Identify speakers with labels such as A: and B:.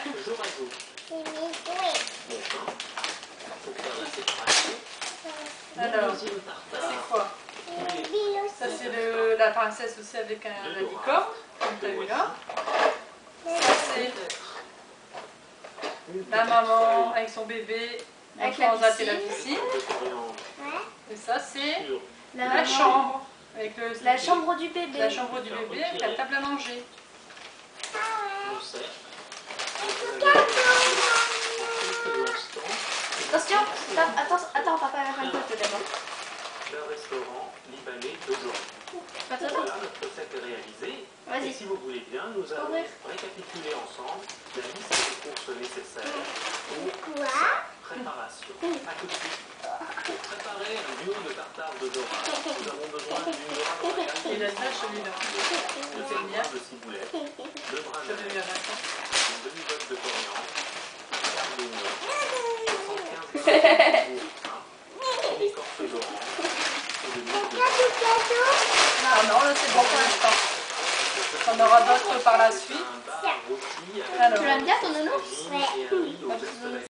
A: Je rajoute
B: Oui.
A: mon pain pour faire la séparation.
C: Alors,
A: Deuxième
C: ça
A: tartare.
C: c'est quoi? Ça c'est la princesse aussi avec la licorne, comme tu as vu là. Ça c'est la maman avec son bébé,
B: Avec
C: le transat et
B: la
C: la piscine. Et ça c'est la
B: maman.
C: chambre, avec
B: La chambre du bébé.
C: la chambre du bébé avec la table à manger.
A: Mon cercle.
B: Attention, attends, papa va faire une photo d'abord.
A: Le restaurant libanais de Jordan. Voilà, notre recette est réalisée. Et
B: Vas-y.
A: si vous voulez bien, nous allons récapituler ensemble la liste des courses nécessaires pour sa préparation. À tout de suite. Pour préparer un duo de tartare de dorade, nous avons besoin d'une dorade royale.
C: Il a ça celui-là.
A: De brin de ciboulette, de brin
C: Je
A: de
C: vais lui amasser.
A: une demi-botte de coriandre, un quart de noix, 75 grammes de boursin, une écorce d'orange et de l'huile de
C: Ah non, là c'est bon pour l'instant. On aura d'autres par la suite.
A: un bar rôti avec
C: Alors.
B: Tu l'aimes bien ton nounours?
A: et un riz au